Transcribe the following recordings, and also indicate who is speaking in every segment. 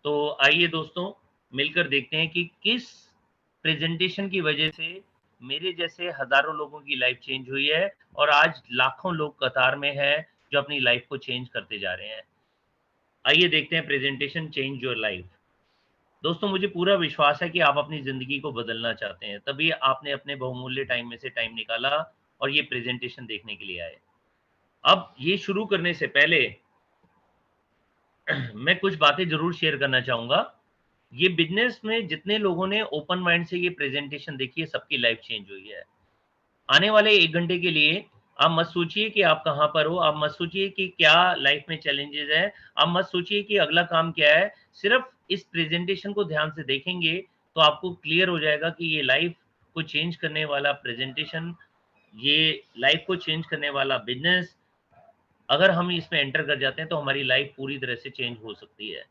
Speaker 1: तो आइए दोस्तों, मिलकर देखते हैं कि किस प्रेज़ेंटेशन की वजह से मेरे जैसे हज़ारों लोगों की लाइफ़ चेंज हुई है और आज लाखों लोग कतार में हैं, जो अपनी लाइफ़ को चेंज करते जा रहे हैं। आइए देखते हैं प्रेज़ेंटेशन चेंज योर लाइफ़। दोस्तों, मुझे पूरा विश्वास है कि आप अपनी ज़िंदगी को बदलना चाहते हैं, तभी आपने अपने बहुमूल्य टाइम में से टाइम निकाला और ये प्रेज़ेंटेशन देखने के लिए आए। अब ये शुरू करने से पहले मैं कुछ बातें ज़रूर शेयर करना चाहूँगा। ये बिज़नेस में जितने लोगों ने ओपन माइंड से ये प्रेज़ेंटेशन देखी है, सबकी लाइफ़ चेंज हुई है। आने वाले 1 घंटे के लिए आप मत सोचिए कि आप कहाँ पर हो, आप मत सोचिए कि क्या लाइफ़ में चैलेंजेज़ हैं, आप मत सोचिए कि अगला काम क्या है। सिर्फ़ इस प्रेज़ेंटेशन को ध्यान से देखेंगे, तो आपको क्लियर हो जाएगा कि ये लाइफ़ को चेंज करने वाला प्रेज़ेंटेशन, ये लाइफ़ को चेंज करने वाला बिज़नेस, अगर हम इसमें एंटर कर जाते हैं तो हमारी लाइफ पूरी तरह से चेंज हो सकती है।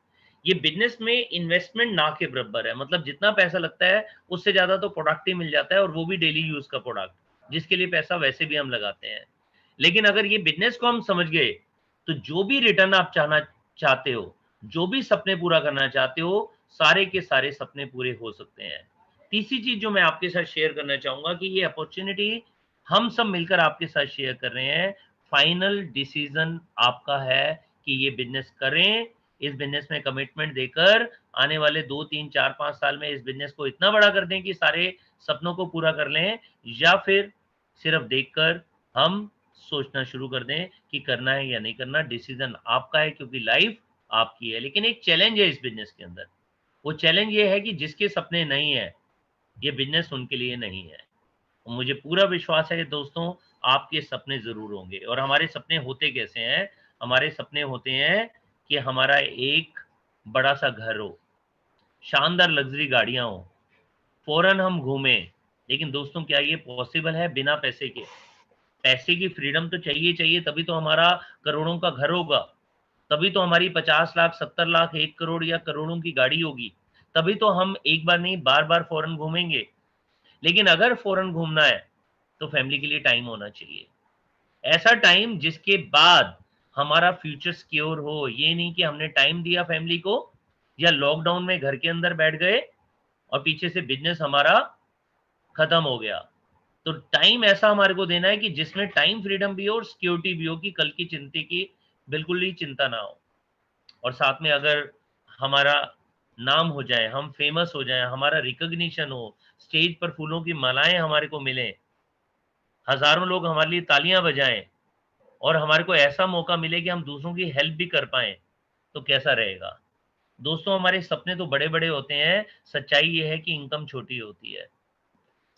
Speaker 1: ये बिज़नेस में इन्वेस्टमेंट ना के बराबर है, मतलब जितना पैसा लगता है, उससे ज़्यादा तो प्रोडक्ट ही मिल जाता है और वो भी डेली यूज़ का प्रोडक्ट, जिसके लिए पैसा वैसे भी हम लगाते हैं। लेकिन अगर ये बिज़नेस को हम समझ गए, तो जो भी रिटर्न आप चाहना चाहते हो, जो भी सपने पूरा करना चाहते हो, सारे के सारे सपने पूरे हो सकते हैं। तीसरी चीज़ जो मैं आपके साथ शेयर करना चाहूँगा कि ये अपॉर्च्युनिटी हम सब मिलकर आपके साथ शेयर कर रहे हैं। फाइनल डिसीजन आपका है कि ये बिज़नेस करें, इस बिज़नेस में कमिटमेंट देकर आने वाले 2, 3, 4, 5 साल में इस बिज़नेस को इतना बड़ा कर दें कि सारे सपनों को पूरा कर लें, या फिर सिर्फ़ देखकर हम सोचना शुरू कर दें कि करना है या नहीं करना। डिसीजन आपका है क्योंकि लाइफ़ आपकी है। लेकिन एक चैलेंज है इस बिज़नेस के अंदर। वो चैलेंज ये है कि जिसके सपने नहीं हैं, ये बिज़नेस उनके लिए नहीं है। मुझे पूरा विश्वास है कि दोस्तों, आपके सपने ज़रूर होंगे और हमारे सपने होते कैसे हैं? हमारे सपने होते हैं कि हमारा एक बड़ा-सा घर हो, शानदार लग्ज़री गाड़ियाँ हों, फ़ॉरेन हम घूमें। लेकिन दोस्तों, क्या ये पॉसिबल है बिना पैसे के? पैसे की फ्रीडम तो चाहिए चाहिए, तभी तो हमारा करोड़ों का घर होगा, तभी तो हमारी 50 लाख, 70 लाख, 1 करोड़ या करोड़ों की गाड़ी होगी, तभी तो हम एक बार नहीं बार-बार फ़ॉरेन घूमेंगे। लेकिन अगर फ़ॉरेन घूमना है, तो फैमिली के लिए टाइम होना चाहिए। ऐसा टाइम जिसके बाद हमारा फ्यूचर सिक्योर हो, ये नहीं कि हमने टाइम दिया फैमिली को या लॉकडाउन में घर के अंदर बैठ गए और पीछे से बिज़नेस हमारा खत्म हो गया। तो टाइम ऐसा हमारे को देना है कि जिसमें टाइम फ्रीडम भी हो और सिक्योरिटी भी हो कि कल की चिंता की बिल्कुल ही चिंता ना हो। और साथ में अगर हमारा नाम हो जाए, हम फेमस हो जाएँ, हमारा रिकॉग्निशन हो, स्टेज पर फूलों की मालाएँ हमारे को मिलें, हज़ारों लोग हमारे लिए तालियाँ बजाएँ और हमारे को ऐसा मौका मिले कि हम दूसरों की हेल्प भी कर पाएँ, तो कैसा रहेगा? दोस्तों, हमारे सपने तो बड़े-बड़े होते हैं, सच्चाई ये है कि इनकम छोटी होती है।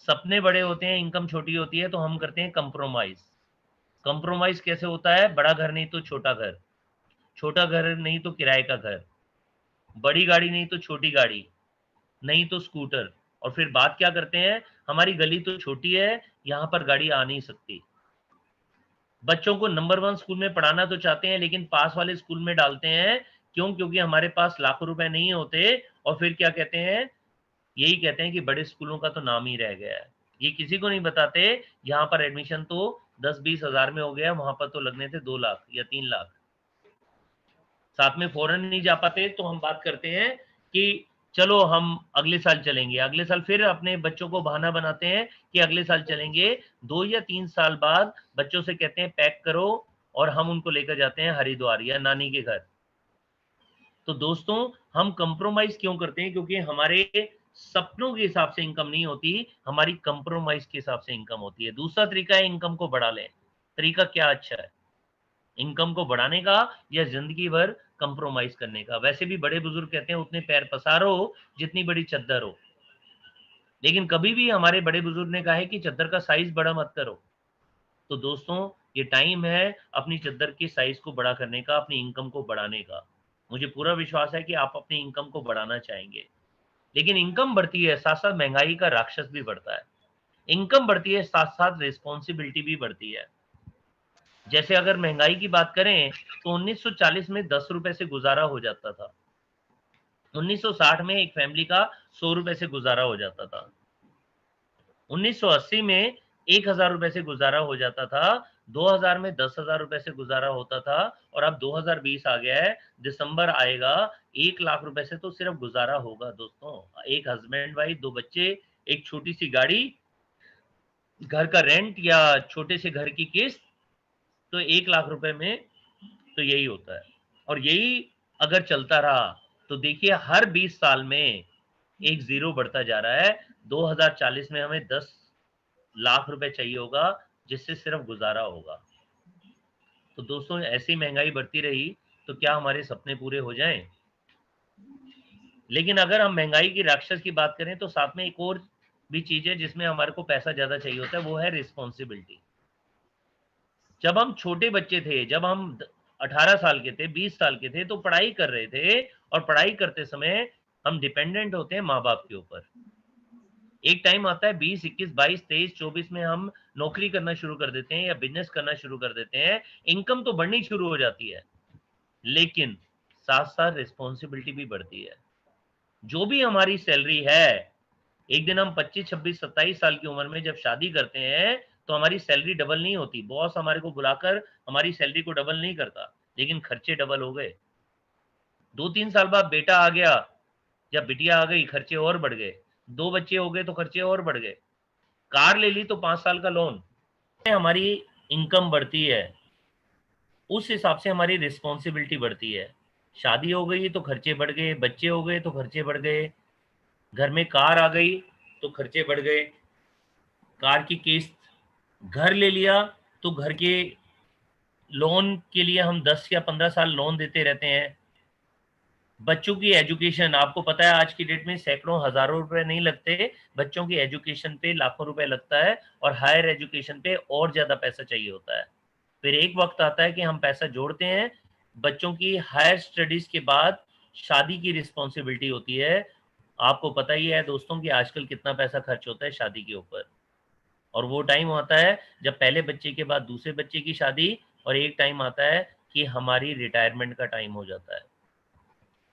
Speaker 1: सपने बड़े होते हैं, इनकम छोटी होती है, तो हम करते हैं कंप्रोमाइज़। कंप्रोमाइज़ कैसे होता है? बड़ा घर नहीं तो छोटा घर, छोटा घर नहीं तो किराए का घर, बड़ी गाड़ी नहीं तो छोटी गाड़ी, नहीं तो स्कूटर, और फिर बात क्या करते हैं? हमारी गली तो छोटी है, यहाँ पर गाड़ी आ नहीं सकती। बच्चों को नंबर 1 स्कूल में पढ़ाना तो चाहते हैं, लेकिन पास वाले स्कूल में डालते हैं। क्यों? क्योंकि हमारे पास लाखों रुपए नहीं होते और फिर क्या कहते हैं? यही कहते हैं कि बड़े स्कूलों का तो नाम ही रह गया है। ये किसी को नहीं बताते, यहाँ पर एडमिशन तो 10-20 हज़ार में हो गया, वहाँ पर तो लगने थे 2 लाख या 3 लाख। साथ में फ़ॉरेन नहीं जा पाते, तो हम बात करते हैं कि चलो हम अगले साल चलेंगे। अगले साल फिर अपने बच्चों को बहाना बनाते हैं कि अगले साल चलेंगे। 2 या 3 साल बाद बच्चों से कहते हैं पैक करो और हम उनको लेकर जाते हैं हरिद्वार या नानी के घर। तो दोस्तों, हम कंप्रोमाइज़ क्यों करते हैं? क्योंकि हमारे सपनों के हिसाब से इनकम नहीं होती, हमारी कंप्रोमाइज़ के हिसाब से इनकम होती है। दूसरा तरीका है इनकम को बढ़ा लें। तरीका क्या अच्छा है? इनकम को बढ़ाने का या ज़िंदगी भर कंप्रोमाइज़ करने का। वैसे भी बड़े-बुज़ुर्ग कहते हैं उतने पैर पसारो जितनी बड़ी चद्दर हो। लेकिन कभी भी हमारे बड़े-बुज़ुर्ग ने कहा है कि चद्दर का साइज़ बड़ा मत करो। तो दोस्तों, ये टाइम है अपनी चद्दर के साइज़ को बड़ा करने का, अपनी इनकम को बढ़ाने का। मुझे पूरा विश्वास है कि आप अपनी इनकम को बढ़ाना चाहेंगे। लेकिन इनकम बढ़ती है, साथ-साथ महँगाई का राक्षस भी बढ़ता है। इनकम बढ़ती है, साथ-साथ रिस्पॉन्सिबिलिटी भी बढ़ती है। जैसे अगर महँगाई की बात करें, तो 1940 में ₹10 से गुज़ारा हो जाता था। 1960 में एक फैमिली का ₹100 से गुज़ारा हो जाता था। 1980 में ₹1000 से गुज़ारा हो जाता था। 2000 में 10,000 रुपए से गुजारा होता था और अब 2020 आ गया है, दिसंबर आएगा, 1 लाख रुपए से तो सिर्फ गुजारा होगा दोस्तों। एक हस्बैंड वाइफ, 2 बच्चे, एक छोटी-सी गाड़ी, घर का रेंट या छोटे से घर की किस्त, तो 1 लाख रुपए में तो यही होता है। और यही अगर चलता रहा, तो देखिए हर 20 साल में एक ज़ीरो बढ़ता जा रहा है। 2040 में हमें 10 लाख रुपए चाहिए होगा, जिससे सिर्फ गुज़ारा होगा। तो दोस्तों ऐसी महँगाई बढ़ती रही, तो क्या हमारे सपने पूरे हो जाएँ? लेकिन अगर हम महँगाई की राक्षस की बात करें, तो साथ में एक और भी चीज़ है जिसमें हमारे को पैसा ज़्यादा चाहिए होता है, वो है रिस्पॉन्सिबिलिटी। जब हम छोटे बच्चे थे, जब हम 18 साल के थे, 20 साल के थे, तो पढ़ाई कर रहे थे और पढ़ाई करते समय हम डिपेंडेंट होते हैं माँ-बाप के ऊपर। एक टाइम आता है 20, 21, 22, 23, 24 में हम नौकरी करना शुरू कर देते हैं या बिज़नेस करना शुरू कर देते हैं, इनकम तो बढ़नी शुरू हो जाती है, लेकिन साथ-साथ रिस्पॉन्सिबिलिटी भी बढ़ती है। जो भी हमारी सैलरी है, एक दिन हम 25, 26, 27 साल की उम्र में जब शादी करते हैं, तो हमारी सैलरी डबल नहीं होती। बॉस हमारे को बुलाकर हमारी सैलरी को डबल नहीं करता, लेकिन खर्चे डबल हो गए। 2-3 साल बाद बेटा आ गया या बिटिया आ गई, खर्चे और बढ़ गए। 2 बच्चे हो गए तो खर्चे और बढ़ गए। कार ले ली तो 5 साल का लोन। हमारी इनकम बढ़ती है, उस हिसाब से हमारी रिस्पॉन्सिबिलिटी बढ़ती है। शादी हो गई तो खर्चे बढ़ गए, बच्चे हो गए तो खर्चे बढ़ गए, घर में कार आ गई तो खर्चे बढ़ गए, कार की किस्त, घर ले लिया तो घर के लोन के लिए हम 10 या 15 साल लोन देते रहते हैं। बच्चों की एजुकेशन, आपको पता है आज की डेट में सैकड़ों हज़ारों रुपए नहीं लगते, बच्चों की एजुकेशन पे लाखों रुपए लगता है और हायर एजुकेशन पे और ज़्यादा पैसा चाहिए होता है। फिर एक वक़्त आता है कि हम पैसा जोड़ते हैं, बच्चों की हायर स्टडीज़ के बाद शादी की रिस्पॉन्सिबिलिटी होती है। आपको पता ही है दोस्तों कि आजकल कितना पैसा खर्च होता है शादी के ऊपर। और वो टाइम होता है जब पहले बच्चे के बाद दूसरे बच्चे की शादी, और एक टाइम आता है कि हमारी रिटायरमेंट का टाइम हो जाता है।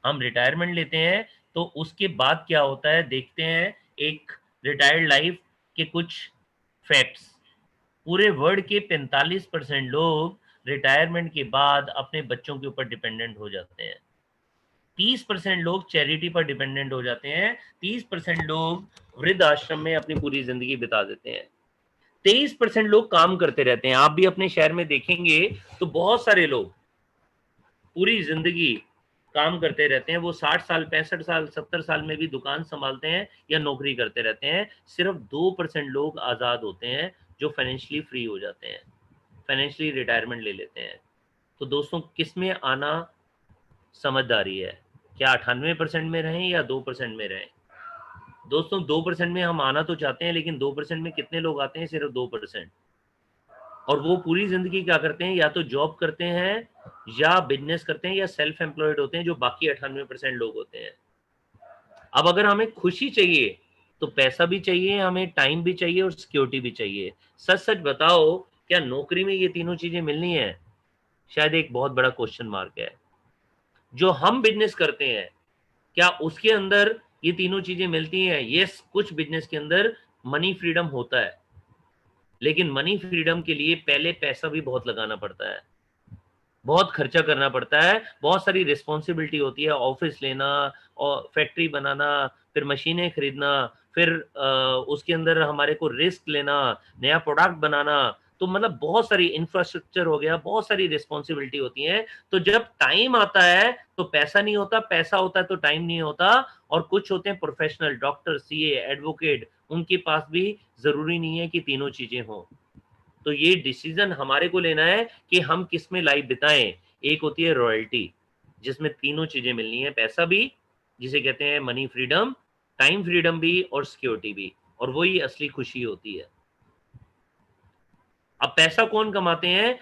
Speaker 1: हम रिटायरमेंट लेते हैं, तो उसके बाद क्या होता है देखते हैं, एक रिटायर्ड लाइफ के कुछ फैक्ट्स। पूरे वर्ल्ड के 45% लोग रिटायरमेंट के बाद अपने बच्चों के ऊपर डिपेंडेंट हो जाते हैं। 30% लोग चैरिटी पर डिपेंडेंट हो जाते हैं, 30% लोग वृद्ध आश्रम में अपनी पूरी ज़िंदगी बिता देते हैं। 23% लोग काम करते रहते हैं। आप भी अपने शहर में देखेंगे तो बहुत सारे लोग पूरी ज़िंदगी काम करते रहते हैं। वो 60 साल, 65 साल, 70 साल में भी दुकान सँभालते हैं या नौकरी करते रहते हैं। सिर्फ़ 2% लोग आज़ाद होते हैं, जो फाइनेंशियली फ्री हो जाते हैं, फाइनेंशियली रिटायरमेंट ले लेते हैं। तो दोस्तों किसमें आना समझदारी है? क्या 98% में रहें या 2% में रहें? दोस्तों 2% में हम आना तो चाहते हैं, लेकिन 2% में कितने लोग आते हैं? सिर्फ़ 2%। और वो पूरी ज़िंदगी क्या करते हैं, या तो जॉब करते हैं या बिज़नेस करते हैं या सेल्फ एम्प्लॉयड होते हैं, जो बाकी 98% लोग होते हैं। अब अगर हमें खुशी चाहिए, तो पैसा भी चाहिए, हमें टाइम भी चाहिए और सिक्योरिटी भी चाहिए। सच-सच बताओ, क्या नौकरी में ये तीनों चीज़ें मिलनी है? शायद एक बहुत बड़ा क्वेश्चन मार्क है। जो हम बिज़नेस करते हैं, क्या उसके अंदर ये तीनों चीज़ें मिलती हैं? येस, कुछ बिज़नेस के अंदर मनी फ्रीडम होता है, लेकिन मनी फ्रीडम के लिए पहले पैसा भी बहुत लगाना पड़ता है। बहुत खर्चा करना पड़ता है, बहुत सारी रिस्पॉन्सिबिलिटी होती है, ऑफ़िस लेना और फैक्ट्री बनाना, फिर मशीनें खरीदना, फिर उसके अंदर हमारे को रिस्क लेना, नया प्रोडक्ट बनाना, तो मतलब बहुत सारी इंफ्रास्ट्रक्चर हो गया, बहुत सारी रिस्पॉन्सिबिलिटी होती हैं। तो जब टाइम आता है, तो पैसा नहीं होता, पैसा होता है तो टाइम नहीं होता। और कुछ होते हैं प्रोफ़ेशनल, डॉक्टर, सीए, एडवोकेट, उनके पास भी ज़रूरी नहीं है कि तीनों चीज़ें हों। तो ये डिसीजन हमारे को लेना है कि हम किस में लाइफ बिताएँ। एक होती है रॉयल्टी, जिसमें तीनों चीज़ें मिलनी है, पैसा भी, जिसे कहते हैं मनी फ्रीडम, टाइम फ्रीडम भी और सिक्योरिटी भी, और वही असली खुशी होती है। अब पैसा कौन कमाते हैं?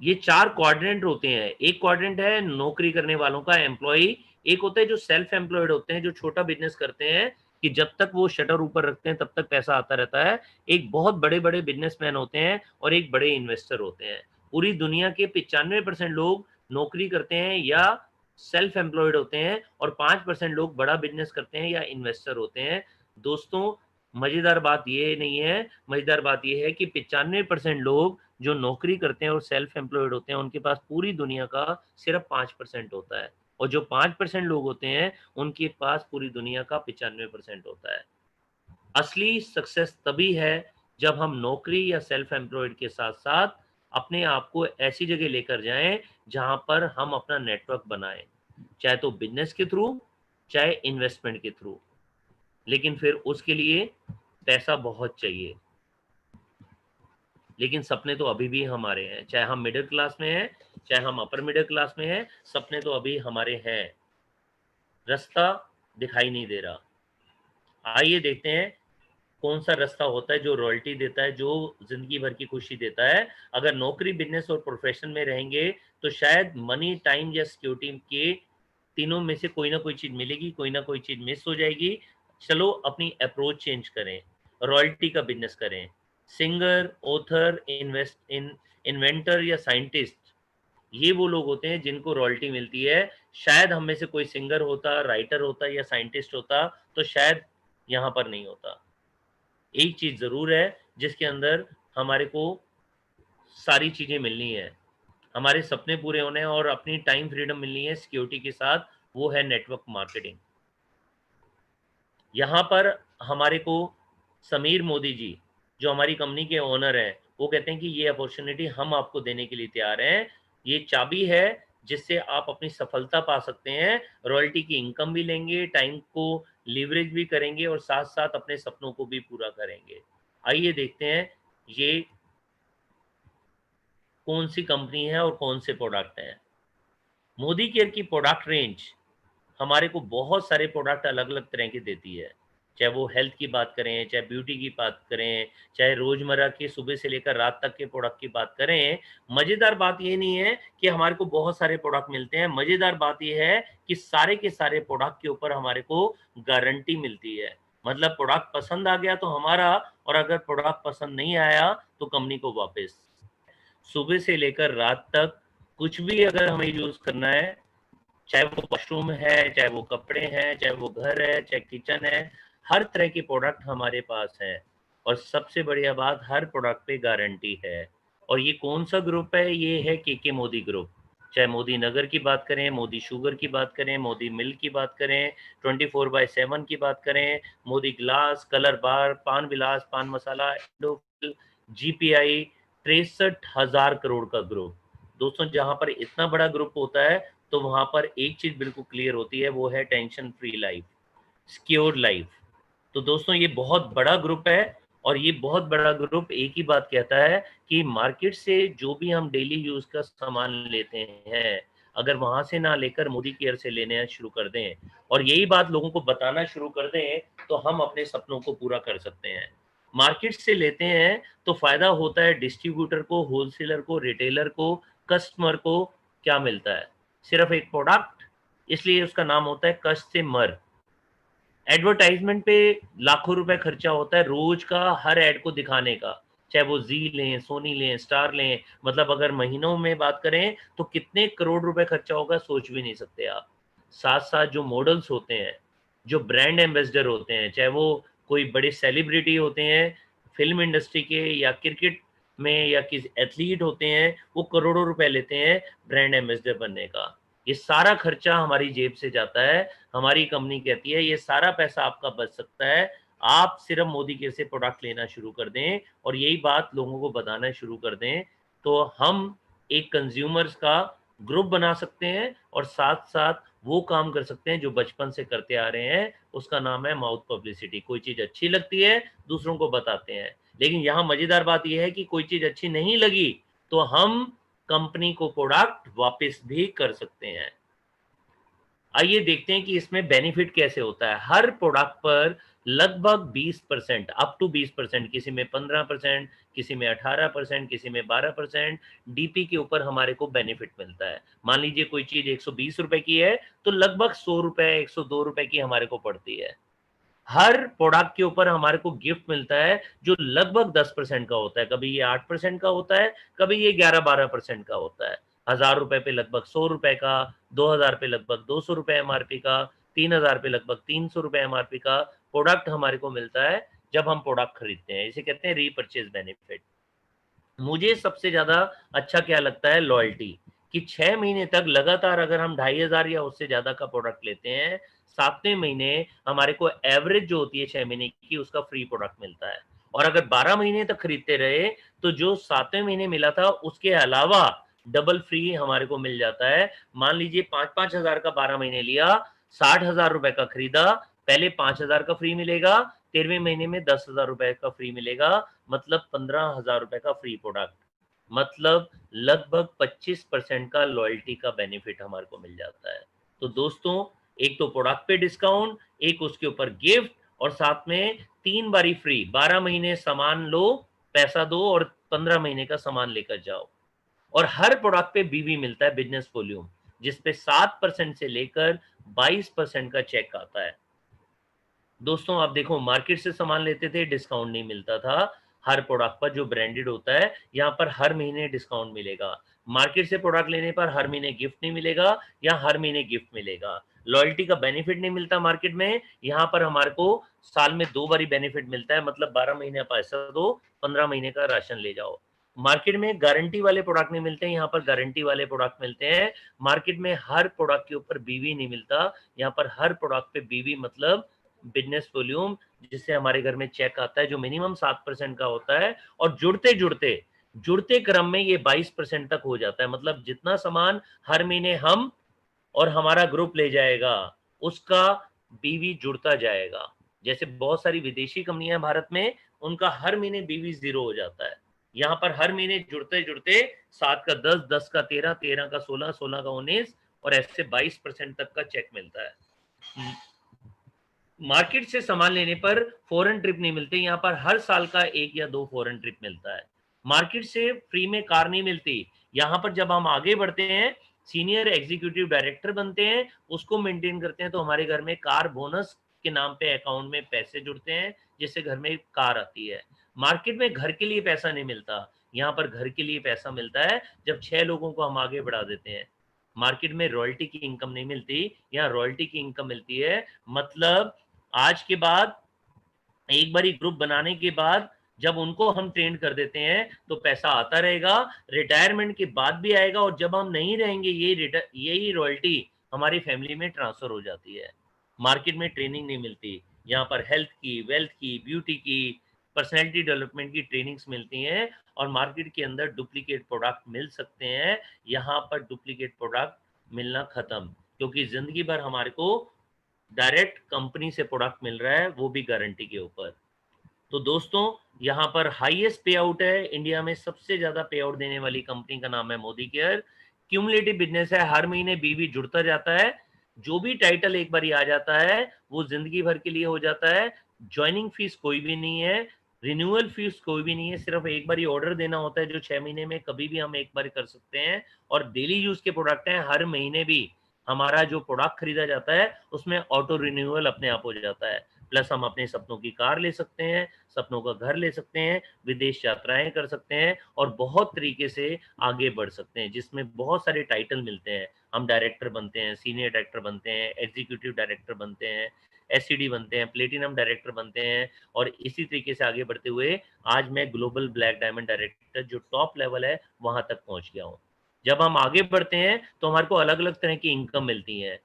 Speaker 1: ये 4 क्वाड्रेंट होते हैं। एक क्वाड्रेंट है नौकरी करने वालों का, एम्प्लॉयी, एक होता है जो सेल्फ एम्प्लॉयड होते हैं, जो छोटा बिज़नेस करते हैं, कि जब तक वो शटर ऊपर रखते हैं तब तक पैसा आता रहता है। एक बहुत बड़े-बड़े बिज़नेसमैन होते हैं और एक बड़े इन्वेस्टर होते हैं। पूरी दुनिया के 95% लोग नौकरी करते हैं या सेल्फ एम्प्लॉयड होते हैं और 5% लोग बड़ा बिज़नेस करते हैं या इन्वेस्टर होते हैं। दोस्तों, मज़ेदार बात ये नहीं है, मज़ेदार बात ये है कि 95% लोग जो नौकरी करते हैं और सेल्फ एम्प्लॉयड होते हैं उनके पास पूरी दुनिया का सिर्फ 5% होता है, और जो 5% लोग होते हैं उनके पास पूरी दुनिया का 95% होता है। असली सक्सेस तभी है जब हम नौकरी या सेल्फ एम्प्लॉयड के साथ-साथ अपने आप को ऐसी जगह लेकर जाएँ, जहाँ पर हम अपना नेटवर्क बनाएँ। चाहे तो बिज़नेस के थ्रू, चाहे इन्वेस्टमेंट के थ्रू। लेकिन फिर उसके लिए पैसा बहुत चाहिए। लेकिन सपने तो अभी भी हमारे हैं, चाहे हम मिडल क्लास में हैं, चाहे हम अपर मिडल क्लास में हैं, सपने तो अभी हमारे हैं। रास्ता दिखाई नहीं दे रहा। आइए देखते हैं कौन-सा रास्ता होता है जो रॉयल्टी देता है, जो ज़िंदगी भर की खुशी देता है। अगर नौकरी, बिज़नेस और प्रोफ़ेशन में रहेंगे, तो शायद मनी, टाइम या सिक्योरिटी के तीनों में से कोई ना कोई चीज़ मिलेगी, कोई ना कोई चीज़ मिस हो जाएगी। चलो अपनी अप्रोच चेंज करें, रॉयल्टी का बिज़नेस करें। सिंगर, ऑथर, इन्वेंटर या साइंटिस्ट, ये वो लोग होते हैं जिनको रॉयल्टी मिलती है। शायद हम में से कोई सिंगर होता, राइटर होता या साइंटिस्ट होता, तो शायद यहाँ पर नहीं होता। एक चीज़ ज़रूर है जिसके अंदर हमारे को सारी चीज़ें मिलनी है। हमारे सपने पूरे होने हैं और अपनी टाइम फ्रीडम मिलनी है सिक्योरिटी के साथ, वो है नेटवर्क मार्केटिंग। यहाँ पर हमारे को समीर मोदी जी, जो हमारी कंपनी के ओनर हैं, वो कहते हैं कि ये अपॉर्च्युनिटी हम आपको देने के लिए तैयार हैं। ये चाबी है जिससे आप अपनी सफलता पा सकते हैं, रॉयल्टी की इनकम भी लेंगे, टाइम को लीवरेज भी करेंगे और साथ-साथ अपने सपनों को भी पूरा करेंगे। आइए देखते हैं ये कौन-सी कंपनी है और कौन से प्रोडक्ट हैं। मोदी केयर की प्रोडक्ट रेंज हमारे को बहुत सारे प्रोडक्ट अलग-अलग तरह के देती है। चाहे वो हेल्थ की बात करें, चाहे ब्यूटी की बात करें, चाहे रोज़मर्रा के सुबह से लेकर रात तक के प्रोडक्ट की बात करें। मज़ेदार बात ये नहीं है कि हमारे को बहुत सारे प्रोडक्ट मिलते हैं, मज़ेदार बात ये है कि सारे के सारे प्रोडक्ट के ऊपर हमारे को गारंटी मिलती है। मतलब प्रोडक्ट पसंद आ गया तो हमारा, और अगर प्रोडक्ट पसंद नहीं आया तो कंपनी को वापस। सुबह से लेकर रात तक कुछ भी अगर हमें यूज़ करना है, चाहे वो वॉशरूम है, चाहे वो कपड़े हैं, चाहे वो घर है, चाहे किचन है, हर तरह के प्रोडक्ट हमारे पास हैं। और सबसे बढ़िया बात, हर प्रोडक्ट पे गारंटी है। और ये कौन-सा ग्रुप है? ये है केके मोदी ग्रुप। चाहे मोदी नगर की बात करें, मोदी शुगर की बात करें, मोदी मिल्क की बात करें, 24/7 की बात करें, मोदी ग्लास, कलर बार, पान विलास, पान मसाला, इंडोफिल, जीपीआई, 63,000 करोड़ का ग्रुप। दोस्तों, जहाँ पर इतना बड़ा ग्रुप होता है, तो वहाँ पर एक चीज़ बिल्कुल क्लियर होती है, वो है tension free life, secure life. तो दोस्तों, ये बहुत बड़ा ग्रुप है और ये बहुत बड़ा ग्रुप एक ही बात कहता है कि मार्केट से जो भी हम डेली यूज़ का सामान लेते हैं, अगर वहाँ से ना लेकर मोदी केयर से लेना शुरू कर दें और यही बात लोगों को बताना शुरू कर दें, तो हम अपने सपनों को पूरा कर सकते हैं। मार्केट से लेते हैं तो फ़ायदा होता है डिस्ट्रीब्यूटर को, होलसेलर को, रिटेलर को, कस्टमर को। क्या मिलता है? सिर्फ़ एक प्रोडक्ट, इसलिए उसका नाम होता है कस्टमर। एडवर्टाइज़मेंट पे लाखों रुपए खर्चा होता है रोज़ का हर ऐड को दिखाने का। चाहे वो ज़ी लें, सोनी लें, स्टार लें, मतलब अगर महीनों में बात करें तो कितने करोड़ रुपए खर्चा होगा सोच भी नहीं सकते आप। साथ-साथ जो मॉडल्स होते हैं, जो ब्रांड एम्बेसडर होते हैं, चाहे वो कोई बड़े सेलिब्रिटी होते हैं, फ़िल्म इंडस्ट्री के या क्रिकेट में या किसी एथलीट होते हैं, वो करोड़ों रुपए लेते हैं ब्रांड एम्बेसडर बनने का। ये सारा खर्चा हमारी जेब से जाता है। हमारी कंपनी कहती है ये सारा पैसा आपका बच सकता है, आप सिर्फ़ मोदी केयर से प्रोडक्ट लेना शुरू कर दें और यही बात लोगों को बताना शुरू कर दें, तो हम एक कंज़्यूमर्स का ग्रुप बना सकते हैं और साथ-साथ वो काम कर सकते हैं जो बचपन से करते आ रहे हैं, उसका नाम है माउथ पब्लिसिटी। कोई चीज़ अच्छी लगती है, दूसरों को बताते हैं। लेकिन यहाँ मज़ेदार बात ये है कि कोई चीज़ अच्छी नहीं लगी, तो हम कंपनी को प्रोडक्ट वापस भी कर सकते हैं। आइए देखते हैं कि इसमें बेनिफिट कैसे होता है। हर प्रोडक्ट पर लगभग 20% अप टू 20%, किसी में 15%, किसी में 18%, किसी में 12% डीपी के ऊपर हमारे को बेनिफिट मिलता है। मान लीजिए कोई चीज़ ₹120 की है, तो लगभग ₹100, ₹102 की हमारे को पड़ती है। हर प्रोडक्ट के ऊपर हमारे को गिफ्ट मिलता है जो लगभग 10% का होता है, कभी ये 8% का होता है, कभी ये 11-12% का होता है। ₹1000 पे लगभग ₹100 का, 2000 पे लगभग ₹200 एमआरपी का, 3000 पे लगभग ₹300 एमआरपी का प्रोडक्ट हमारे को मिलता है जब हम प्रोडक्ट खरीदते हैं। इसे कहते हैं रीपर्चेज़ बेनिफिट। मुझे सबसे ज्यादा अच्छा क्या लगता है, लॉयल्टी, कि 6 महीने तक लगातार अगर हम 2,500 या उससे ज्यादा का प्रोडक्ट लेते हैं, 7वें महीने हमारे को एवरेज जो होती है 6 महीने की, उसका फ्री प्रोडक्ट मिलता है। और अगर 12 महीने तक खरीदते रहे तो जो 7वें महीने मिला था उसके अलावा डबल फ्री हमारे को मिल जाता है। मान लीजिए 5-5 हजार का 12 महीने लिया, 60,000 रुपए का खरीदा, पहले 5,000 का फ्री मिलेगा, 13वें महीने में 10,000 रुपए का फ्री मिलेगा, मतलब 15,000 रुपए का फ्री प्रोडक्ट। मतलब लगभग 25% का लॉयल्टी का बेनिफिट हमारे को मिल जाता है। तो दोस्तों, एक तो प्रोडक्ट पे डिस्काउंट, एक उसके ऊपर गिफ्ट, और साथ में 3 बारी फ्री। 12 महीने सामान लो, पैसा दो, और 15 महीने का सामान लेकर जाओ। और हर प्रोडक्ट पे बीवी मिलता है, बिजनेस वॉल्यूम, जिसपे 7% से लेकर 22% का चेक आता है। दोस्तों आप देखो, मार्केट से सामान लेते थे, डिस्काउंट नहीं मिलता था। हर प्रोडक्ट पर जो ब्रांडेड होता है, यहाँ पर हर महीने डिस्काउंट मिलेगा। मार्केट से प्रोडक्ट लेने पर हर महीने गिफ्ट नहीं मिलेगा, या हर महीने गिफ्ट मिलेगा। लॉयल्टी का बेनिफिट नहीं मिलता मार्केट में, यहाँ पर हमारे को साल में 2 बारी बेनिफिट मिलता है, मतलब 12 महीने पैसा दो, 15 महीने का राशन ले जाओ। मार्केट में गारंटी वाले प्रोडक्ट नहीं मिलते, यहाँ पर गारंटी वाले प्रोडक्ट मिलते हैं। मार्केट में हर प्रोडक्ट के ऊपर बीवी नहीं मिलता, यहाँ पर हर प्रोडक्ट पे बीवी मतलब बिजनेस वॉल्यूम, जिससे हमारे घर में चेक आता है, जो मिनिमम 7% का होता है, और जुड़ते क्रम में ये 22% तक हो जाता है। मतलब जितना सामान हर महीने हम और हमारा ग्रुप ले जाएगा, उसका बीवी जुड़ता जाएगा। जैसे बहुत सारी विदेशी कंपनियां भारत में, उनका हर महीने बीवी 0 हो जाता है। यहाँ पर हर महीने जुड़ते जुड़ते 7 का 10, 10 का 13, 13 का 16, 16 का 19, और ऐसे 22% तक का चेक मिलता है। मार्केट से सामान लेने पर फॉरेन ट्रिप नहीं मिलते, यहाँ पर हर साल का 1 या 2 फॉरेन ट्रिप मिलता है। मार्केट से फ्री में कार नहीं मिलती, यहाँ पर जब हम आगे बढ़ते हैं, सीनियर एग्जीक्यूटिव डायरेक्टर बनते हैं, उसको मेंटेन करते हैं, तो हमारे घर में कार बोनस के नाम पे अकाउंट में पैसे जुड़ते हैं, जिससे घर में कार आती है। मार्केट में घर के लिए पैसा नहीं मिलता, यहाँ पर घर के लिए पैसा मिलता है जब 6 लोगों को हम आगे बढ़ा देते हैं। मार्केट में रॉयल्टी की इनकम नहीं मिलती, यहाँ रॉयल्टी की इनकम मिलती है। मतलब आज के बाद एक बारी ग्रुप बनाने के बाद जब उनको हम ट्रेन कर देते हैं तो पैसा आता रहेगा, रिटायरमेंट के बाद भी आएगा, और जब हम नहीं रहेंगे यही रॉयल्टी हमारी फैमिली में ट्रांसफर हो जाती है। मार्केट में ट्रेनिंग नहीं मिलती, यहाँ पर हेल्थ की, वेल्थ की, ब्यूटी की, पर्सनैलिटी डेवलपमेंट की ट्रेनिंग्स मिलती हैं। और मार्केट के अंदर डुप्लीकेट प्रोडक्ट मिल सकते हैं, यहाँ पर डुप्लीकेट प्रोडक्ट मिलना खत्म, क्योंकि जिंदगी भर हमारे को डायरेक्ट कंपनी से प्रोडक्ट मिल रहा है, वो भी गारंटी के ऊपर। तो दोस्तों, यहाँ पर हाईएस्ट पे आउट है, इंडिया में सबसे ज्यादा पे आउट देने वाली कंपनी का नाम है मोदी केयर। क्यूमुलेटिव बिजनेस है, हर महीने बीवी जुड़ता जाता है। जो भी टाइटल एक बार आ जाता है, वो जिंदगी भर के लिए हो जाता है। ज्वाइनिंग फीस कोई भी नहीं है, रिन्यूअल फीस कोई भी नहीं है, सिर्फ एक बार ऑर्डर देना होता है, जो 6 महीने में कभी भी हम एक बार कर सकते हैं। और डेली यूज के प्रोडक्ट हैं, हर महीने भी हमारा जो प्रोडक्ट खरीदा जाता है, उसमें ऑटो रिन्यूअल अपने आप हो जाता है। प्लस हम अपने सपनों की कार ले सकते हैं, सपनों का घर ले सकते हैं, विदेश यात्राएं कर सकते हैं, और बहुत तरीके से आगे बढ़ सकते हैं, जिसमें बहुत सारे टाइटल मिलते हैं। हम डायरेक्टर बनते हैं, सीनियर डायरेक्टर बनते हैं, एग्जीक्यूटिव डायरेक्टर बनते हैं, एससीडी बनते हैं, प्लेटिनम डायरेक्टर बनते हैं, और इसी तरीके से आगे बढ़ते हुए आज मैं ग्लोबल ब्लैक डायमंड डायरेक्टर, जो टॉप लेवल है, वहां तक पहुंच गया हूँ। जब हम आगे बढ़ते हैं तो हमारे को अलग अलग तरह की इनकम मिलती है।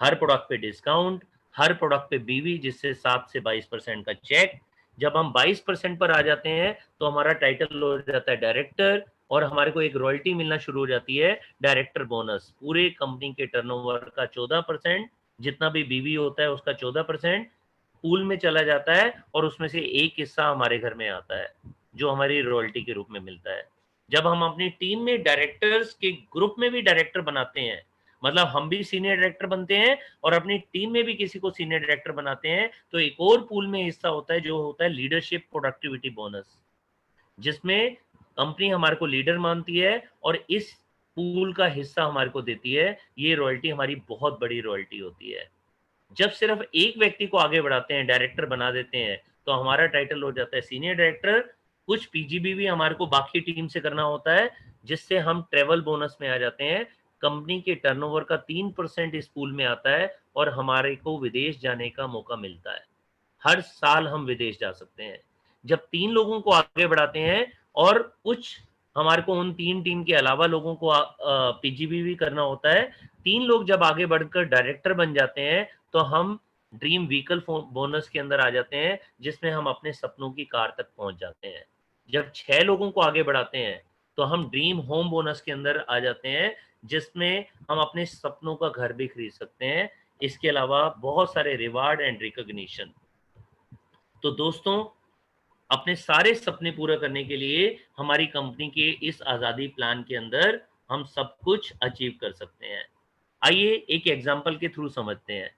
Speaker 1: हर प्रोडक्ट पे डिस्काउंट, हर प्रोडक्ट पे बीवी, जिससे 7 से 22% का चेक। जब हम 22% पर आ जाते हैं तो हमारा टाइटल हो जाता है डायरेक्टर, और हमारे को एक रॉयल्टी मिलना शुरू हो जाती है, डायरेक्टर बोनस। पूरे कंपनी के टर्नओवर का 14%, जितना भी बीवी होता है उसका 14% पूल में चला जाता है, और उसमें से एक हिस्सा हमारे घर में आता है, जो हमारी रॉयल्टी के रूप में मिलता है। जब हम अपनी टीम में डायरेक्टर्स के ग्रुप में भी डायरेक्टर बनाते हैं, मतलब हम भी सीनियर डायरेक्टर बनते हैं और अपनी टीम में भी किसी को सीनियर डायरेक्टर बनाते हैं, तो एक और पूल में हिस्सा होता है, जो होता है लीडरशिप प्रोडक्टिविटी बोनस, जिसमें कंपनी हमारे को लीडर मानती है और इस पूल का हिस्सा हमारे को देती है। ये रॉयल्टी हमारी बहुत बड़ी रॉयल्टी होती है। जब सिर्फ एक व्यक्ति को आगे बढ़ाते हैं, डायरेक्टर बना देते हैं, तो हमारा टाइटल हो जाता है सीनियर डायरेक्टर। कुछ पीजीबी भी हमारे को बाकी टीम से करना होता है, जिससे हम ट्रेवल बोनस में आ जाते हैं। कंपनी के टर्नओवर का 3% इस पूल में आता है, और हमारे को विदेश जाने का मौका मिलता है। हर साल हम विदेश जा सकते हैं। जब 3 लोगों को आगे बढ़ाते हैं और कुछ हमारे को उन 3 टीम के अलावा लोगों को पीजीबी भी करना होता है। 3 लोग जब आगे बढ़कर डायरेक्टर बन जाते हैं, तो हम ड्रीम व्हीकल बोनस के अंदर आ जाते हैं, जिसमें हम अपने सपनों की कार तक पहुंच जाते हैं। जब 6 लोगों को आगे बढ़ाते हैं, तो हम ड्रीम होम बोनस के अंदर आ जाते हैं, जिसमें हम अपने सपनों का घर भी खरीद सकते हैं। इसके अलावा बहुत सारे रिवार्ड एंड रिकॉग्निशन। तो दोस्तों, अपने सारे सपने पूरा करने के लिए हमारी कंपनी के इस आज़ादी प्लान के अंदर हम सब कुछ अचीव कर सकते हैं। आइए एक एग्जांपल के थ्रू समझते हैं।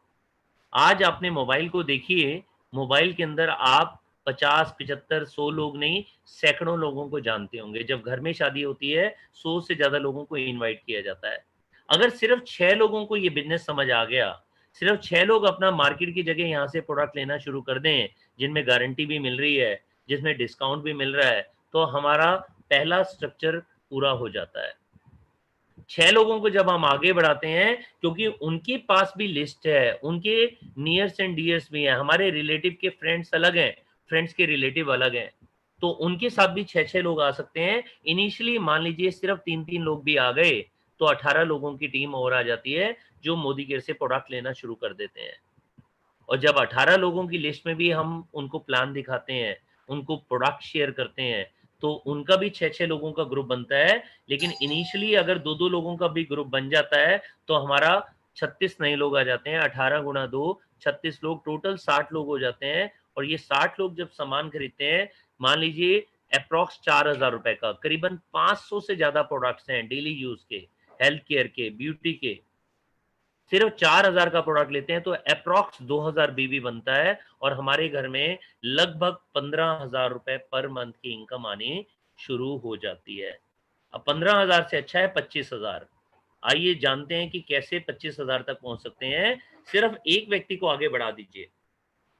Speaker 1: आज आपने मोबाइल को देखिए, मोबाइल के अंदर आप 50, 75, 100 लोग नहीं, सैकड़ों लोगों को जानते होंगे। जब घर में शादी होती है, 100 से ज़्यादा लोगों को इनवाइट किया जाता है। अगर सिर्फ 6 लोगों को ये बिज़नेस समझ आ गया, सिर्फ 6 लोग अपना मार्केट की जगह यहाँ से प्रोडक्ट लेना शुरू कर दें, जिनमें गारंटी भी मिल रही है, जिसमें डिस्काउंट भी मिल रहा है, तो हमारा पहला स्ट्रक्चर पूरा हो जाता है। 6 लोगों को जब हम आगे बढ़ाते हैं, क्योंकि उनके पास भी लिस्ट है, उनके नियर्स एंड डियर्स भी हैं, हमारे रिलेटिव के फ्रेंड्स अलग हैं, फ्रेंड्स के रिलेटिव अलग हैं, तो उनके साथ भी 6-6 लोग आ सकते हैं। इनिशियली मान लीजिए सिर्फ 3-3 लोग भी आ गए, तो 18 लोगों की टीम और आ जाती है, जो मोदी केयर से प्रोडक्ट लेना शुरू कर देते हैं। और जब 18 लोगों की लिस्ट में भी हम उनको प्लान दिखाते हैं, उनको प्रोडक्ट शेयर करते हैं, तो उनका भी 6-6 लोगों का ग्रुप बनता है। लेकिन इनिशियली अगर 2-2 लोगों का भी ग्रुप बन जाता है, तो हमारा 36 नए लोग आ जाते हैं। 18 गुणा 2, 36 लोग, टोटल 60 लोग हो जाते हैं। और ये 60 लोग जब सामान खरीदते हैं, मान लीजिए अप्रॉक्स ₹4000 का, करीबन 500 से ज़्यादा प्रोडक्ट्स हैं डेली यूज़ के, हेल्थ केयर के, ब्यूटी के। सिर्फ 4000 का प्रोडक्ट लेते हैं, तो अप्रॉक्स 2000 बीवी बनता है, और हमारे घर में लगभग ₹15,000 पर मंथ की इनकम आनी शुरू हो जाती है। अब 15,000 से अच्छा है 25,000। आइए जानते हैं कि कैसे 25,000 तक पहुंच सकते हैं। सिर्फ एक व्यक्ति को आगे बढ़ा दीजिए,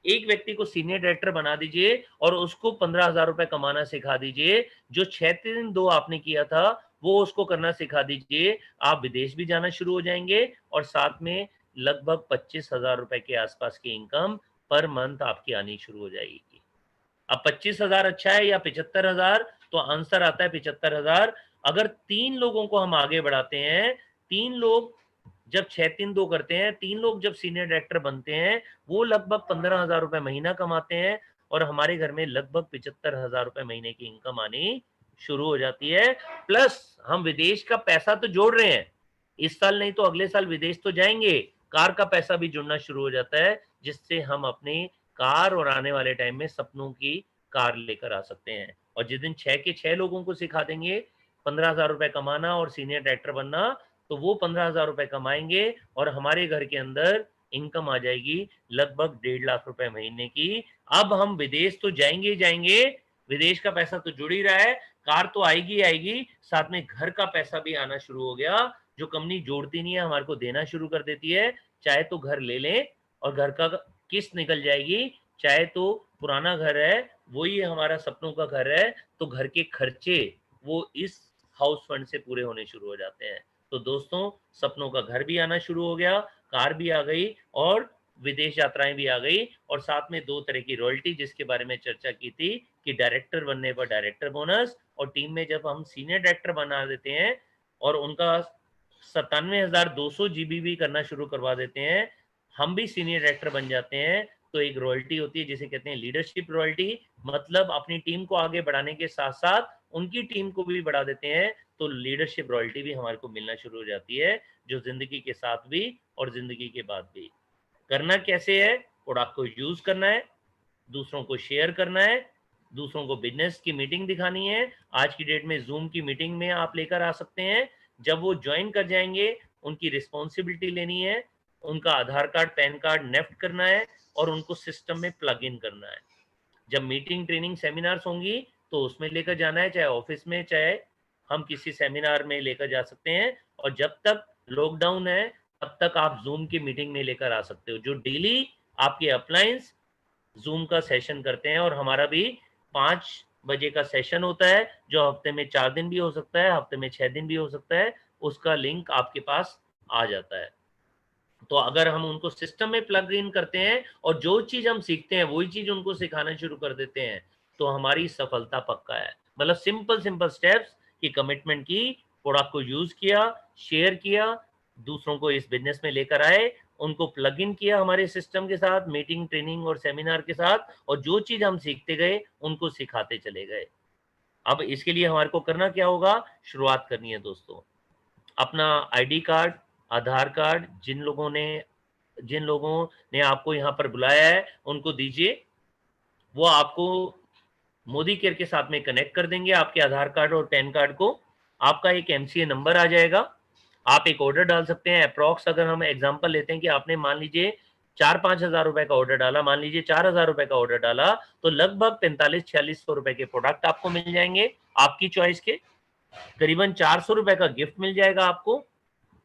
Speaker 1: एक व्यक्ति को सीनियर डायरेक्टर बना दीजिए और उसको ₹15,000 कमाना सिखा दीजिए। जो 6-3-2 आपने किया था, वो उसको करना सिखा दीजिए। आप विदेश भी जाना शुरू हो जाएँगे, और साथ में लगभग ₹25,000 के आसपास की इनकम पर मंथ आपकी आनी शुरू हो जाएगी। अब 25,000 अच्छा है या 75,000? तो आंसर आता है 75,000। अगर 3 लोगों को हम आगे बढ़ाते हैं, 3 लोग जब 6-3-2 करते हैं, 3 लोग जब सीनियर डायरेक्टर बनते हैं, वो लगभग ₹15,000 महीना कमाते हैं, और हमारे घर में लगभग ₹75,000 महीने की इनकम आनी शुरू हो जाती है। प्लस हम विदेश का पैसा तो जोड़ रहे हैं, इस साल नहीं तो अगले साल विदेश तो जाएँगे, कार का पैसा भी जुड़ना शुरू हो जाता है, जिससे हम अपनी कार और आने वाले टाइम में सपनों की कार लेकर आ सकते हैं। और जिस दिन 6 के 6 लोगों को सिखा देंगे ₹15,000 कमाना और सीनियर डायरेक्टर बनना, तो वो ₹15,000 कमाएँगे, और हमारे घर के अंदर इनकम आ जाएगी लगभग ₹1.5 लाख महीने की। अब हम विदेश तो जाएँगे ही जाएँगे, विदेश का पैसा तो जुड़ ही रहा है, कार तो आएगी ही आएगी, साथ में घर का पैसा भी आना शुरू हो गया, जो कंपनी जोड़ती नहीं है, हमारे को देना शुरू कर देती है। चाहे तो घर ले लें और घर का किस्त निकल जाएगी, चाहे तो पुराना घर है, वही हमारा सपनों का घर है, तो घर के खर्चे वो इस हाउस फंड से पूरे होने शुरू हो जाते हैं। तो दोस्तों, सपनों का घर भी आना शुरू हो गया, कार भी आ गई, और विदेश यात्राएँ भी आ गई, और साथ में 2 तरह की रॉयल्टी जिसके बारे में चर्चा की थी, कि डायरेक्टर बनने पर डायरेक्टर बोनस, और टीम में जब हम सीनियर डायरेक्टर बना देते हैं और उनका 97,200 जीबीवी करना शुरू करवा देते हैं, हम भी सीनियर डायरेक्टर बन जाते हैं, तो एक रॉयल्टी होती है जिसे कहते हैं लीडरशिप रॉयल्टी। मतलब अपनी टीम को आगे बढ़ाने के साथ-साथ उनकी टीम को भी बढ़ा देते हैं, तो लीडरशिप रॉयल्टी भी हमारे को मिलना शुरू हो जाती है, जो ज़िंदगी के साथ भी और ज़िंदगी के बाद भी। करना कैसे है? प्रोडक्ट को यूज़ करना है, दूसरों को शेयर करना है, दूसरों को बिज़नेस की मीटिंग दिखानी है। आज की डेट में ज़ूम की मीटिंग में आप लेकर आ सकते हैं। जब वो जॉइन कर जाएँगे, उनकी रिस्पॉन्सिबिलिटी लेनी है, उनका आधार कार्ड, पैन कार्ड नेफ्ट करना है, और उनको सिस्टम में प्लग इन करना है। जब मीटिंग, ट्रेनिंग, सेमिनार्स होंगी, तो उसमें लेकर जाना है, चाहे ऑफ़िस में, चाहे हम किसी सेमिनार में लेकर जा सकते हैं। और जब तक लॉकडाउन है, तब तक आप ज़ूम की मीटिंग में लेकर आ सकते हो, जो डेली आपके अपलायंस ज़ूम का सेशन करते हैं। और हमारा भी 5 बजे का सेशन होता है, जो हफ्ते में 4 दिन भी हो सकता है, हफ्ते में 6 दिन भी हो सकता है। उसका लिंक आपके पास आ जाता है। तो अगर हम उनको सिस्टम में प्लग इन करते हैं और जो चीज़ हम सीखते हैं, वही चीज़ उनको सिखाना शुरू कर देते हैं, तो हमारी सफलता पक्का है। मतलब सिंपल सिंपल स्टेप्स, की कमिटमेंट की, प्रोडक्ट को यूज किया, शेयर किया, दूसरों को इस बिजनेस में लेकर आए, उनको प्लग इन किया हमारे सिस्टम के साथ, मीटिंग, ट्रेनिंग और सेमिनार के साथ, और जो चीज हम सीखते गए उनको सिखाते चले गए। अब इसके लिए हमारे को करना क्या होगा? शुरुआत करनी है दोस्तों। अपना आईडी कार्ड, आधार कार्ड जिन लोगों ने आपको यहाँ पर बुलाया है उनको दीजिए। वो आपको मोदी केयर के साथ में कनेक्ट कर देंगे, आपके आधार कार्ड और पैन कार्ड को। आपका एक एमसीए नंबर आ जाएगा। आप एक ऑर्डर डाल सकते हैं। अप्रॉक्स अगर हम एग्जांपल लेते हैं कि आपने मान लीजिए 4-5 हज़ार रुपए का ऑर्डर डाला, मान लीजिए 4,000 रुपए का ऑर्डर डाला, तो लगभग 45-4600 रुपए के प्रोडक्ट आपको मिल जाएंगे आपकी चॉइस के। करीबन 400 रुपए का गिफ्ट मिल जाएगा आपको,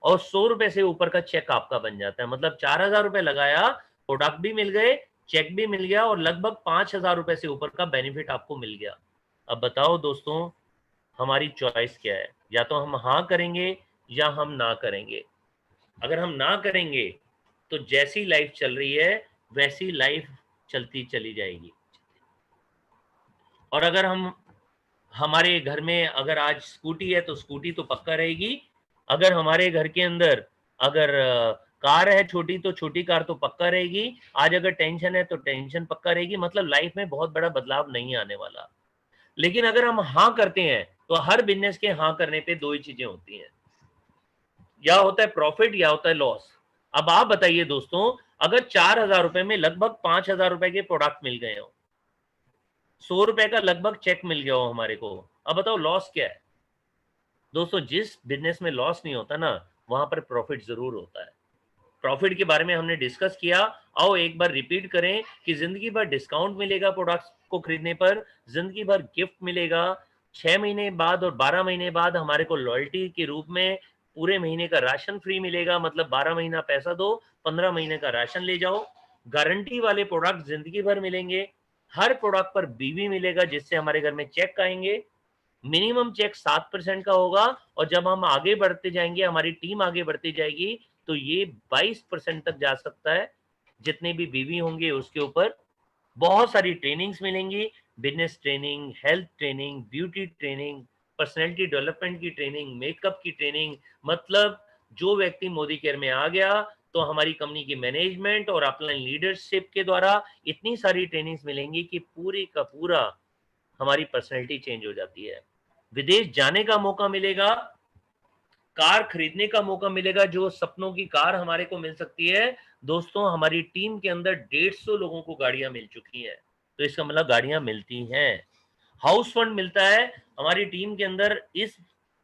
Speaker 1: और 100 रुपए से ऊपर का चेक आपका बन जाता है। मतलब 4,000 रुपए लगाया, प्रोडक्ट भी मिल गए, चेक भी मिल गया, और लगभग 5,000 रुपए से ऊपर का बेनिफिट आपको मिल गया। अब बताओ दोस्तों, हमारी चॉइस क्या है? या तो हम हाँ करेंगे या हम ना करेंगे। अगर हम ना करेंगे तो जैसी लाइफ चल रही है वैसी लाइफ चलती चली जाएगी। और अगर हमारे घर में अगर आज स्कूटी है तो स्कूटी तो पक्का रहेगी। अगर हमारे घर के अंदर अगर कार है छोटी, तो छोटी कार तो पक्का रहेगी। आज अगर टेंशन है तो टेंशन पक्का रहेगी। मतलब लाइफ में बहुत बड़ा बदलाव नहीं आने वाला। लेकिन अगर हम हाँ करते हैं तो हर बिजनेस के हाँ करने पे दो ही चीजें होती हैं, या होता है प्रॉफिट या होता है लॉस। अब आप बताइए दोस्तों, अगर 4,000 रुपए में लगभग 5,000 रुपए के प्रोडक्ट मिल गए हो, 100 रुपए का लगभग चेक मिल गया हो हमारे को, अब बताओ लॉस क्या है? दोस्तों, जिस बिजनेस में लॉस नहीं होता ना, वहां पर प्रॉफिट जरूर होता है। प्रॉफिट के बारे में हमने डिस्कस किया। आओ एक बार रिपीट करें कि जिंदगी भर डिस्काउंट मिलेगा प्रोडक्ट्स को खरीदने पर, जिंदगी भर गिफ्ट मिलेगा, 6 महीने बाद और 12 महीने बाद हमारे को लॉयल्टी के रूप में पूरे महीने का राशन फ्री मिलेगा। मतलब 12 महीना पैसा दो, 15 महीने का राशन ले जाओ। गारंटी वाले प्रोडक्ट जिंदगी भर मिलेंगे। हर प्रोडक्ट पर बीवी मिलेगा, जिससे हमारे घर में चेक आएंगे। मिनिमम चेक 7% का होगा, और जब हम आगे बढ़ते जाएंगे, हमारी टीम आगे बढ़ती जाएगी, तो ये 22% तक जा सकता है। जितने भी बीवी होंगे उसके ऊपर बहुत सारी ट्रेनिंग्स मिलेंगी। Business training, health training, beauty training, personality development की ट्रेनिंग, मेकअप की ट्रेनिंग। मतलब जो व्यक्ति मोदी केयर में आ गया, तो हमारी कंपनी की मैनेजमेंट और अपलाइन लीडरशिप के द्वारा इतनी सारी ट्रेनिंग्स मिलेंगी कि पूरी का पूरा हमारी पर्सनैलिटी चेंज हो जाती है। विदेश जाने का मौका मिलेगा, कार खरीदने का मौका मिलेगा, जो सपनों की कार हमारे को मिल सकती है। दोस्तों, हमारी टीम के अंदर 150 लोगों को गाड़ियां मिल चुकी हैं, तो इसका मतलब गाड़ियां मिलती हैं। हाउस फंड मिलता है। हमारी टीम के अंदर इस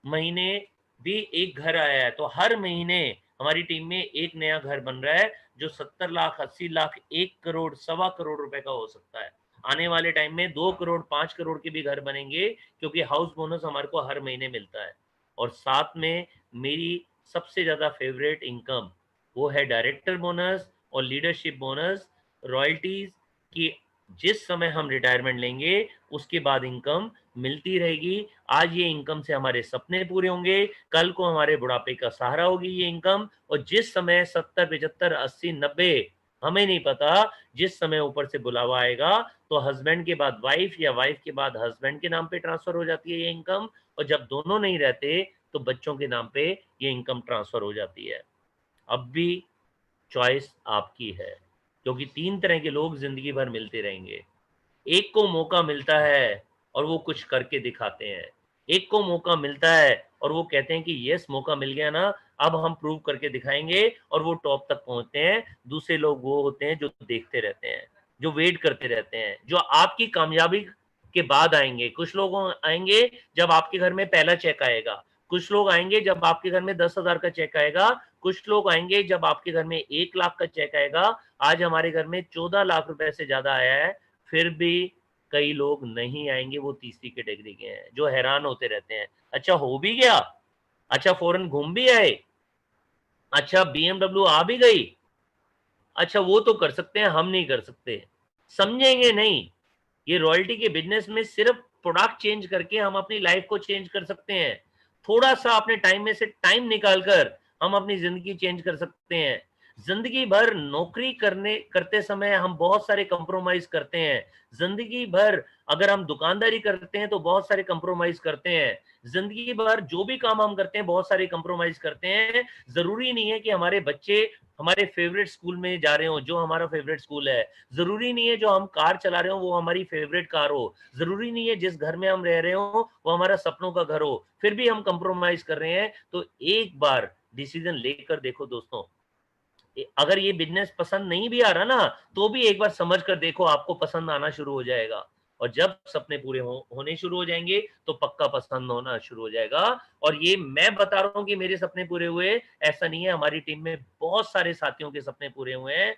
Speaker 1: महीने भी एक घर आया है, तो हर महीने हमारी टीम में एक नया घर बन रहा है, जो 70 लाख, 80 लाख, 1 करोड़, 1.25 करोड़ रुपए का हो सकता है। आने वाले टाइम में 2 करोड़, 5 करोड़ के भी घर बनेंगे, क्योंकि हाउस बोनस हमारे को हर महीने मिलता है। और साथ में मेरी सबसे ज्यादा फेवरेट इनकम, वो है डायरेक्टर बोनस और लीडरशिप बोनस, रॉयल्टीज की। जिस समय हम रिटायरमेंट लेंगे उसके बाद इनकम मिलती रहेगी। आज ये इनकम से हमारे सपने पूरे होंगे, कल को हमारे बुढ़ापे का सहारा होगी ये इनकम। और जिस समय 70, 75, 80, 90, हमें नहीं पता, जिस समय ऊपर से बुलावा आएगा, तो हस्बैंड के बाद वाइफ या वाइफ के बाद हस्बैंड के नाम पे ट्रांसफर हो जाती है ये इनकम। और जब दोनों नहीं रहते तो बच्चों के नाम पे ये इनकम ट्रांसफर हो जाती है। अब भी चॉइस आपकी है, क्योंकि 3 तरह के लोग जिंदगी भर मिलते रहेंगे। एक को मौका मिलता है और वो कुछ करके दिखाते हैं। एक को मौका मिलता है और वो कहते हैं कि यस, मौका मिल गया ना, अब हम प्रूव करके दिखाएंगे, और वो टॉप तक पहुंचते हैं। दूसरे लोग वो होते हैं जो देखते रहते हैं, जो वेट करते रहते हैं, जो आपकी कामयाबी के बाद आएंगे। कुछ लोग आएंगे जब आपके घर में पहला चेक आएगा, कुछ लोग आएंगे जब आपके घर में 10,000 का चेक आएगा, कुछ लोग आएंगे जब आपके घर में 1 लाख का चेक आएगा। आज हमारे घर में 14 लाख रुपए से ज्यादा आया है, फिर भी कई लोग नहीं आएंगे, वो तीसरी कैटेगरी के हैं, जो हैरान होते रहते हैं। अच्छा हो भी गया, अच्छा फॉरेन घूम भी आए, अच्छा बीएमडब्ल्यू आ भी गई, अच्छा वो तो कर सकते हैं, हम नहीं कर सकते। समझेंगे नहीं। ये रॉयल्टी के बिजनेस में सिर्फ प्रोडक्ट चेंज करके हम अपनी लाइफ को चेंज कर सकते हैं। थोड़ा सा अपने टाइम में से टाइम निकालकर हम अपनी जिंदगी चेंज कर सकते हैं। जिंदगी भर नौकरी करते समय हम बहुत सारे कंप्रोमाइज करते हैं। जिंदगी भर अगर हम दुकानदारी करते हैं तो बहुत सारे कंप्रोमाइज करते हैं। जिंदगी भर जो भी काम हम करते हैं बहुत सारे कंप्रोमाइज करते हैं। जरूरी नहीं है कि हमारे बच्चे हमारे फेवरेट स्कूल में जा रहे हो, जो हमारा फेवरेट स्कूल है। जरूरी नहीं है जो हम कार चला रहे हो वो हमारी फेवरेट कार हो। जरूरी नहीं है जिस घर में हम रह रहे हो वो हमारा सपनों का घर हो, फिर भी हम कंप्रोमाइज कर रहे हैं। तो एक बार डिसीजन लेकर देखो दोस्तों, अगर ये बिज़नेस पसंद नहीं भी आ रहा ना, तो भी एक बार समझ कर देखो, आपको पसंद आना शुरू हो जाएगा। और जब सपने पूरे होने शुरू हो जाएँगे, तो पक्का पसंद होना शुरू हो जाएगा। और ये मैं बता रहा हूँ कि मेरे सपने पूरे हुए, ऐसा नहीं है, हमारी टीम में बहुत सारे साथियों के सपने पूरे हुए हैं।